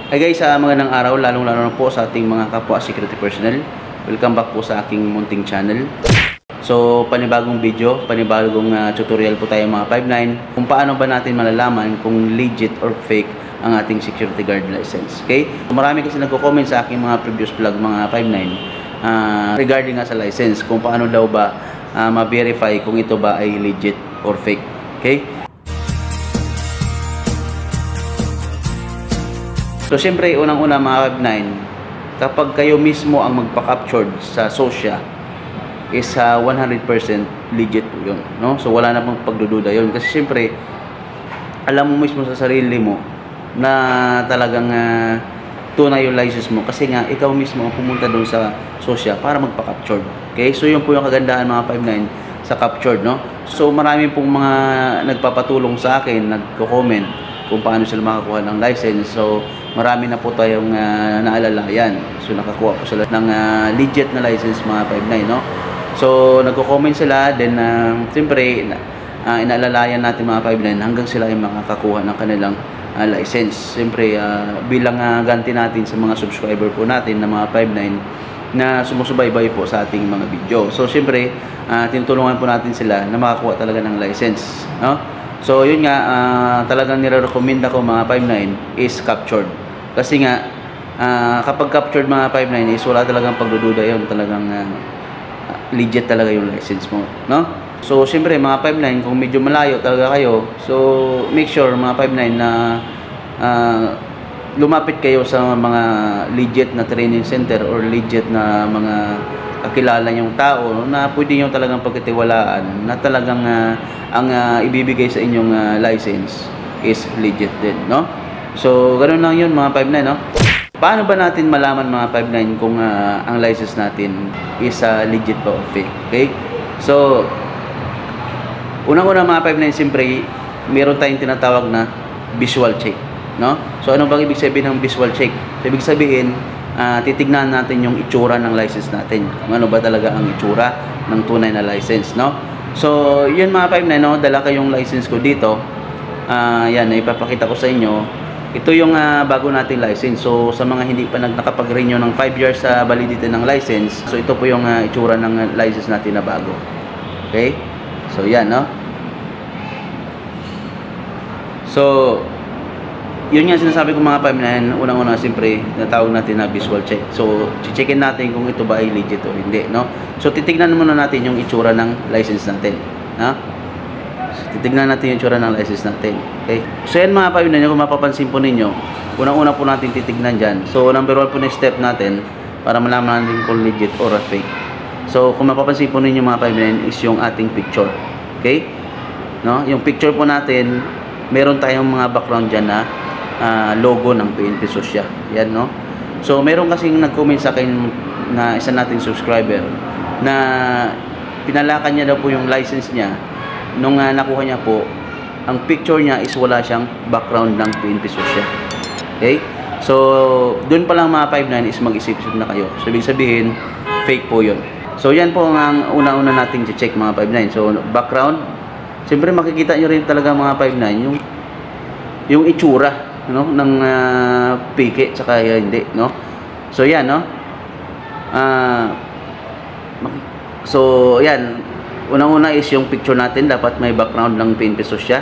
Hi guys, magandang araw, lalong-lalo na po sa ating mga kapwa security personnel. Welcome back po sa aking munting channel. So, panibagong video, panibagong tutorial po tayo mga 5-9 kung paano ba natin malalaman kung legit or fake ang ating security guard license. Okay? Marami kasi nagko-comment sa aking mga previous vlog mga 5-9 regarding nga sa license, kung paano daw ba ma-verify kung ito ba ay legit or fake. Okay? So, siyempre, unang-una mga 5-9, kapag kayo mismo ang magpa-captured sa SOSYA, is 100% legit po yun. No? So, wala na pong pagdududa yun. Kasi siyempre, alam mo mismo sa sarili mo na talagang tunay yung license mo. Kasi nga, ikaw mismo ang pumunta doon sa SOSYA para magpa-captured. Okay? So, yun po yung kagandahan mga 5-9 sa captured. No? So, marami pong mga nagpapatulong sa akin, nagko-comment kung paano sila makakuha ng license. So, marami na po tayong naalalayan. So, nakakuha po sila ng legit na license mga 5-9, no? So, nagko-comment sila. Then, siyempre, inaalalayan natin mga 5-9 hanggang sila ay makakakuha ng kanilang license. Siyempre, bilang ganti natin sa mga subscriber po natin na mga 5-9 na sumusubaybay po sa ating mga video. So, siyempre, tinutulungan po natin sila na makakuha talaga ng license, no? So, yun nga, talagang nire-recommend ako mga 5-9 is captured. Kasi nga, kapag captured mga 5-9 is wala talagang pagdududa yun. Talagang legit talaga yung license mo, no? So, siyempre, mga 5-9, kung medyo malayo talaga kayo, so, make sure mga 5-9 na lumapit kayo sa mga legit na training center or legit na mga kakilala yung tao na pwede nyo talagang pagkatiwalaan na talagang ang ibibigay sa inyong license is legit din, no? So, ganoon lang yun mga 5-9, no? Paano ba natin malaman mga 5-9 kung ang license natin is legit ba o fake? Okay? So, unang-una mga 5-9, siyempre, meron tayong tinatawag na visual check, no? So, ano bang ibig sabihin ng visual check? So, ibig sabihin, titignan natin yung itsura ng license natin. Kung ano ba talaga ang itsura ng tunay na license, no? So, yun mga 5-9, no? Dala kayong license ko dito. Yan, ipapakita ko sa inyo. Ito yung bago nating license. So, sa mga hindi pa nakapag-renew ng 5 years sa validity ng license, so ito po yung itsura ng license natin na bago. Okay? So, yan, no? So, yun nga sinasabi ko mga 5-9, unang-una siyempre natawag natin na visual check. So, checkin natin kung ito ba ay legit o hindi, no? So, titignan muna natin yung itsura ng license natin, no? So, titignan natin yung itsura ng license natin, okay? So, yan mga 5-9, kung mapapansin po ninyo, unang-una po natin titignan dyan. So, number 1 po na step natin para malaman natin kung legit or fake. So, kung mapapansin po ninyo mga 5-9 is yung ating picture, okay? No? Yung picture po natin, meron tayong mga background dyan na logo ng PNP SOSYA. Yan, no? So, meron kasing nag-comment sa akin na isa nating subscriber na pinalakan niya daw po yung license niya. Nung nakuha niya po, ang picture niya is wala siyang background ng PNP SOSYA. Okay? So, dun pa lang mga 5-9 is mag-isip-isip na kayo. So, ibig sabihin, fake po yun. So, yan po ang una-una nating check mga 5-9. So, background. Siyempre, makikita nyo rin talaga mga 5-9 yung itsura, no, ng piki tsaka hindi, no? So yan, no? So yan, unang-una is yung picture natin, dapat may background ng PNP SOSYA.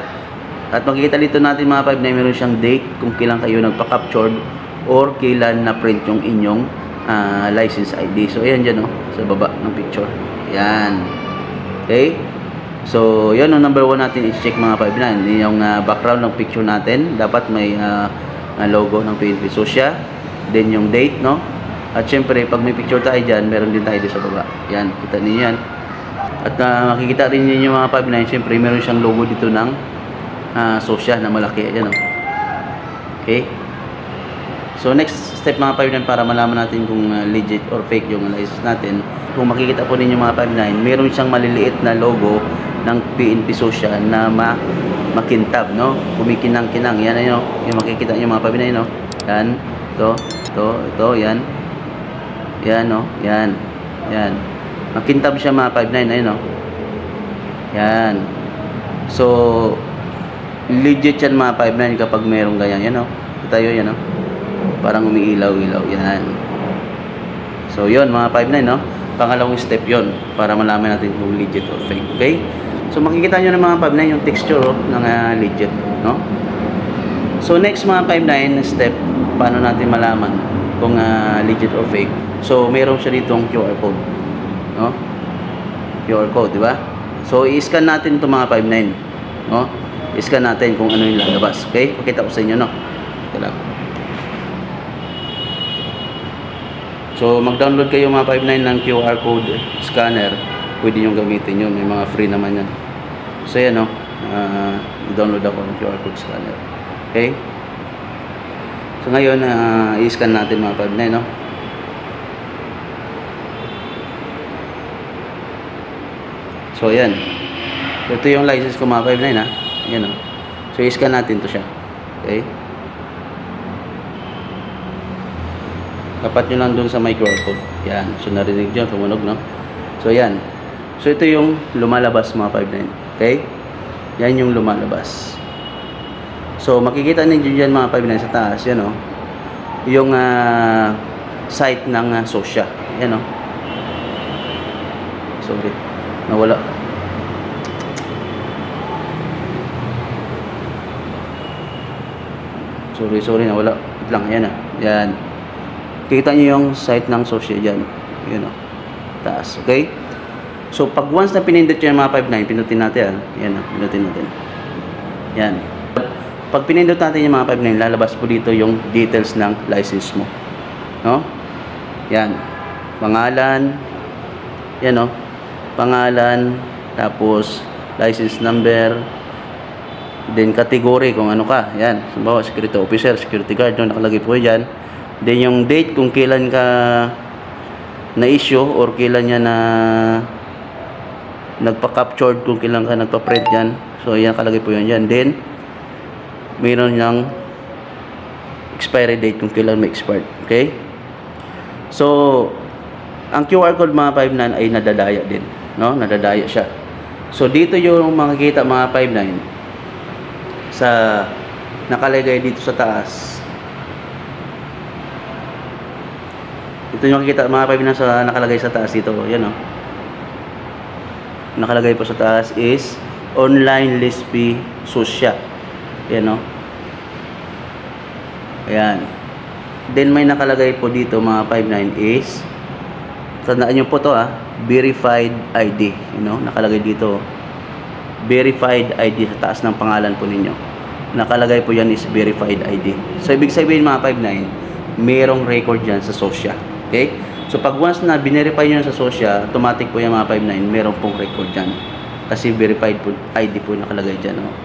At makikita dito natin mga 5 na meron siyang date kung kailan kayo nagpa-captured or kailan na-print yung inyong license ID. So ayan dyan, no? Sa baba ng picture. Yan. Okay? So, yun, ang number 1 natin is check mga 5-9. Yung background ng picture natin, dapat may logo ng PNP SOSYA. Then, yung date, no? At syempre, pag may picture tayo dyan, meron din tayo dito sa baba. Yan, kita ninyo yan. At makikita rin ninyo mga 5-9, syempre, meron siyang logo dito ng SOSYA na malaki. Yan, no? Okay? So, next step mga 5-9 para malaman natin kung legit or fake yung license natin. Kung makikita po ninyo mga 5-9, meron siyang maliliit na logo ng PNP SOSYA na makintab, no? Kumikinang-kinang. Yan, ayun, yung makikita nyo mga 5-9, no? Yan, ito, yan. Yan, no? Yan, yan. Makintab siya mga 5-9, ayun, no? Yan. So, legit yan mga 5-9 kapag mayroong ganyan. Yan, no? Ito tayo, yan, no? Parang umiilaw-ilaw. Yan. So, yun mga 5.9, no? Pangalawang step yon para malaman natin kung legit or fake. Okay? So, makikita nyo ng mga 5.9 yung texture ng legit, no? So, next mga 5.9 step, paano natin malaman kung legit or fake. So, meron siya ditong QR code, no? QR code, di ba? So, i-scan natin itong mga 5.9, no? I-scan natin kung ano yung lalabas. Okay? Pakita ko sa inyo, no? Ito lang. So, mag-download kayo mga 5.9 ng QR code scanner. Pwede nyo gamitin yun. May mga free naman yan. So, yan, no? I-download ako ng QR code scanner. Okay? So, ngayon, i-scan natin mga 5.9, no? So, yan. So, ito yung license ko mga 5.9, ha? Yan, no? So, i-scan natin to siya. Okay? Tapat nyo lang dun sa may QR code. Yan. So, narinig nyo. Tumunog, no? So, yan. So, ito yung lumalabas mga 5.9. Okay? Yan yung lumalabas. So, makikita ninyo dyan mga 5.9 sa taas. Yan, no? Yung site ng Sosya. Yan, no? Sorry. Nawala. Sorry. Nawala. Wait lang. Yan, yan. Kita nyo yung site ng Sosya dyan. Yun o. Taas. Okay? So, pag once na pinindot nyo yung mga 5.9, pinutin natin. Yan o. Pinutin natin. Yan. Pag pinindot natin yung mga 5.9, lalabas po dito yung details ng license mo. No? Yan. Pangalan. Yan o. Pangalan. Tapos, license number. Then, category kung ano ka. Yan. Sabawa, security officer, security guard. No? Nakalagay po yan. Then yung date kung kailan ka na-issue or kailan niya na nagpa-captured, kung kailan ka nagpa-print yan. So, yan kalagay po yun dyan. Then, mayroon niyang expiry date kung kailan may expired. Okay? So, ang QR code mga 5.9 ay nadadaya din. No? Nadadaya siya. So, dito yung makikita mga 5.9 sa nakalagay dito sa taas. Ito yung makikita mga 5.9 sa nakalagay sa taas dito. Yan o. Nakalagay po sa taas is online list fee Sosya. Yan o. Ayan. Then may nakalagay po dito mga 5.9 is, tandaan nyo po to verified ID. You know, nakalagay dito verified ID sa taas ng pangalan po ninyo. Nakalagay po yan is verified ID. So ibig sabihin mga 5.9, merong record yan sa Sosya. Okay? So, pag once na binerify nyo sa Sosya, automatic po yung mga 5.9, meron pong record dyan. Kasi verified po, ID po nakalagay dyan. Oh.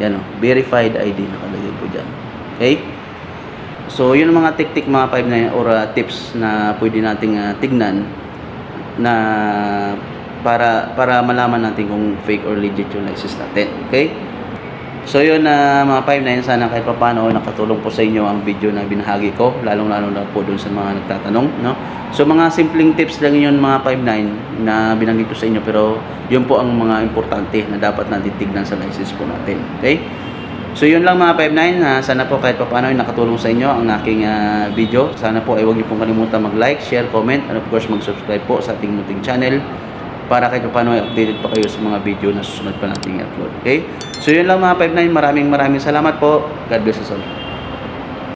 Yan o. Verified ID nakalagay po dyan. Okay? So, yun ang mga tik-tik mga 5.9 or tips na pwede nating tignan na para malaman natin kung fake or legit yung license natin. Okay? So yun mga 5.9, sana kahit paano nakatulong po sa inyo ang video na binahagi ko, lalong-lalo na po dun sa mga nagtatanong, no? So mga simpleng tips lang yun mga 5.9 na binanggit ko sa inyo, pero yun po ang mga importante na dapat natin tignan sa license po natin. Okay? So yun lang mga 5.9, sana po kahit paano ay nakatulong sa inyo ang aking video. Sana po ay huwag niyo pong kalimutan mag-like, share, comment, and of course mag-subscribe po sa ating munting channel para kahit paano ay updated pa kayo sa mga video na susunod pa nating i-upload. Okay? So yun lang mga 5.9, maraming salamat po. God bless us all.